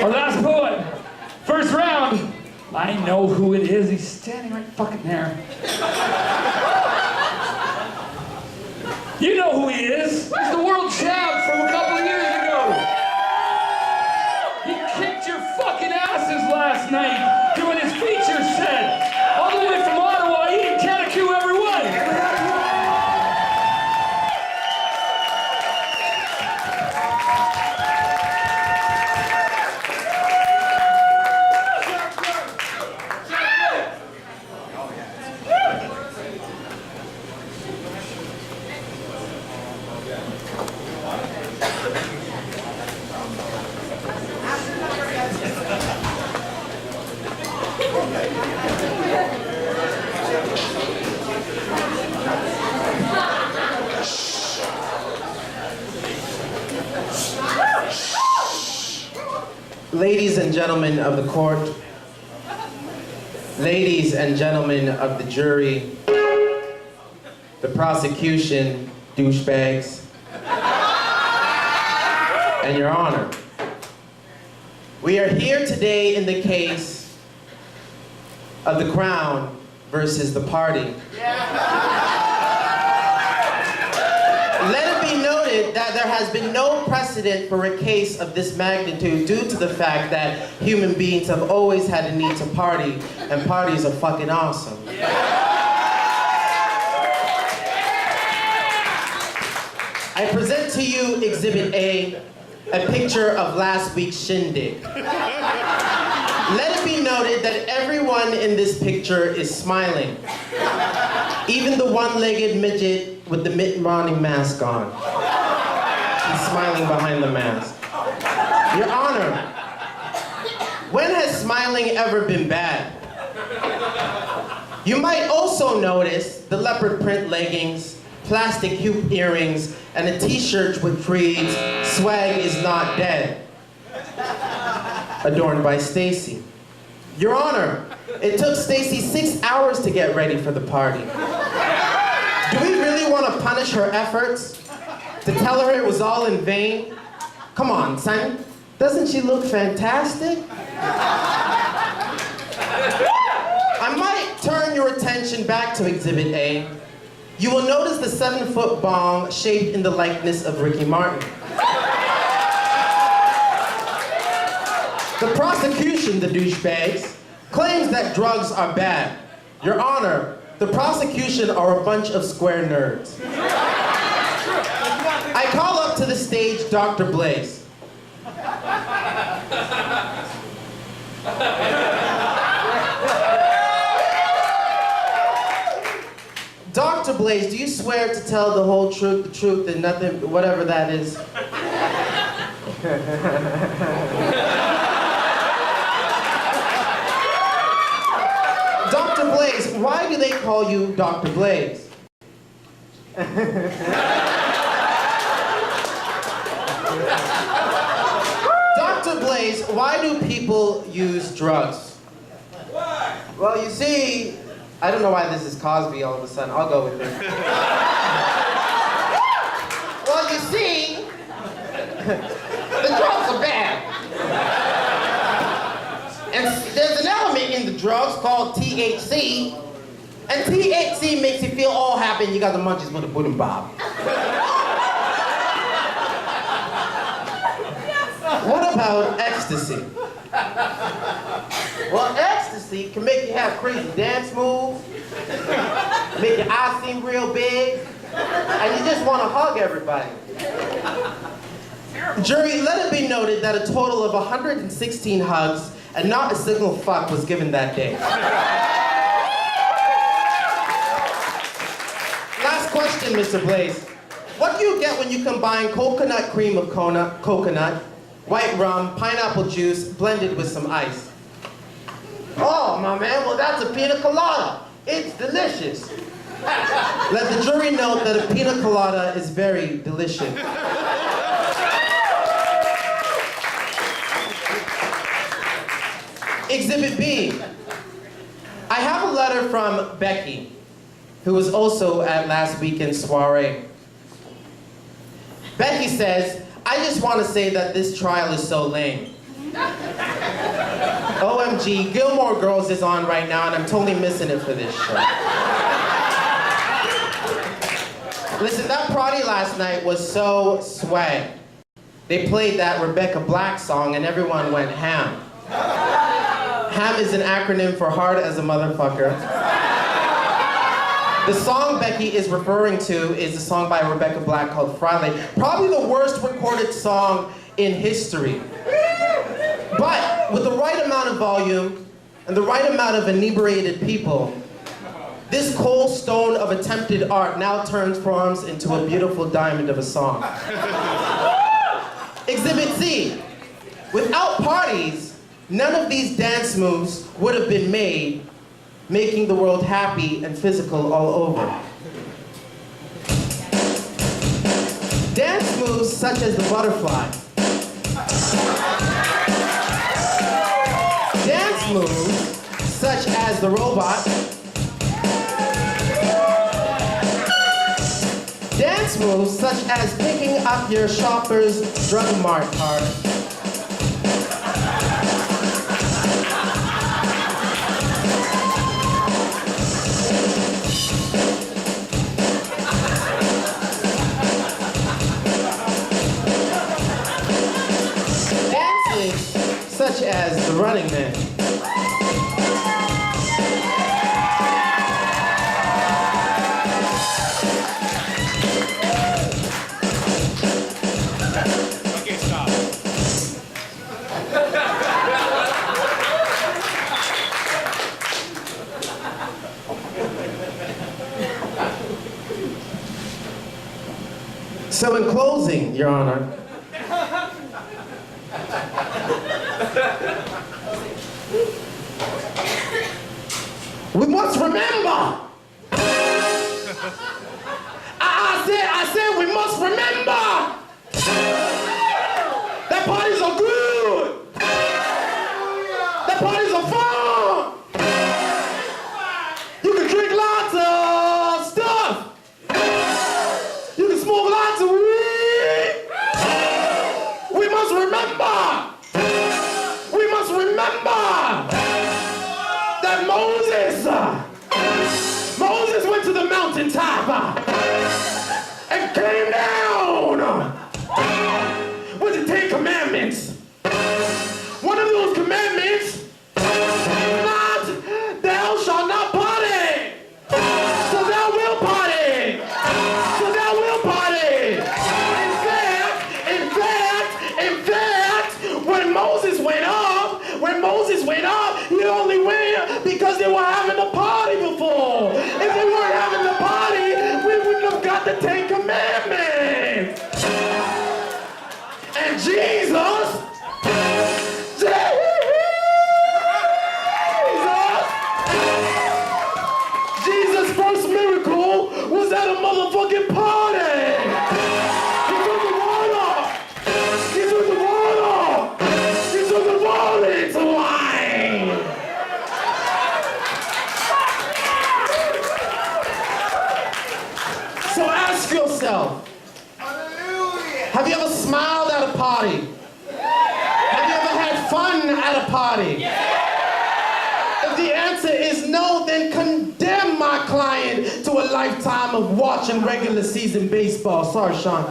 Our last poet. First round. I know who it is. He's standing right fucking there. You know who he is. He's the world champ from a couple of years ago. He kicked your fucking asses last night doing his feature set. All the way from Ottawa, eating Keteku, everyone. Ladies and gentlemen of the court, ladies and gentlemen of the jury, the prosecution, douchebags, and your honor. We are here today in the case of the Crown versus the party. Let it be noted that there has been no precedent for a case of this magnitude due to the fact that human beings have always had a need to party, and parties are fucking awesome. I present to you Exhibit A picture of last week's shindig. Let it be noted that everyone in this picture is smiling. Even the one-legged midget with the Mitt Romney mask on. He's smiling behind the mask. Your Honor, when has smiling ever been bad? You might also notice the leopard print leggings, plastic hoop earrings, and a t-shirt which reads, "Swag is not dead," adorned by Stacy. Your Honor, it took Stacy 6 hours to get ready for the party. Do we really want to punish her efforts? To tell her it was all in vain? Come on, son. Doesn't she look fantastic? I might turn your attention back to Exhibit A. you will notice the 7-foot bong shaped in the likeness of Ricky Martin. The prosecution, the douchebags, claims that drugs are bad. Your Honor, the prosecution are a bunch of square nerds. I call up to the stage Dr. Blaze. Dr. Blaze, do you swear to tell the whole truth, the truth, and nothing, whatever that is? Dr. Blaze, why do they call you Dr. Blaze? Dr. Blaze, why do people use drugs? Why? Well, you see, I don't know why this is Cosby all of a sudden. I'll go with it. Well, you see, the drugs are bad. And there's an element in the drugs called THC. And THC makes you feel all happy and you got the munchies with a boot and bob. What about ecstasy? Well, ecstasy can make you have crazy dance moves, make your eyes seem real big, and you just want to hug everybody. Jury, let it be noted that a total of 116 hugs and not a single fuck was given that day. Last question, Mr. Blaze. What do you get when you combine coconut cream of coconut, white rum, pineapple juice, blended with some ice? Oh, my man, well, that's a pina colada. It's delicious. Let the jury note that a pina colada is very delicious. Exhibit B. I have a letter from Becky, who was also at last weekend's soiree. Becky says, I just want to say that this trial is so lame. OMG, Gilmore Girls is on right now and I'm totally missing it for this show. Listen, that party last night was so swag. They played that Rebecca Black song and everyone went ham. Ham is an acronym for hard as a motherfucker. The song Becky is referring to is a song by Rebecca Black called Friday. Probably the worst recorded song in history. But with the right amount of volume and the right amount of inebriated people, this cold stone of attempted art now transforms into a beautiful diamond of a song. Exhibit C. Without parties, none of these dance moves would have been made, making the world happy and physical all over. Dance moves such as the butterfly. Dance moves such as the robot. Dance moves such as picking up your shopper's drug mart card. Such as the Running Man. Okay, stop. So in closing, Your Honor, we must remember. I said we must remember that parties are good. That parties are fun. You can drink lots of stuff. You can smoke lots of weed. We must remember. We must remember that Moses went to the mountaintop Jesus! Jesus' first miracle was at a motherfucking party! He took the water! He took the water! He took the water into wine! So ask yourself, have you ever smiled at a party? Have you ever had fun at a party? If the answer is no, then condemn my client to a lifetime of watching regular season baseball. Sorry, Sean.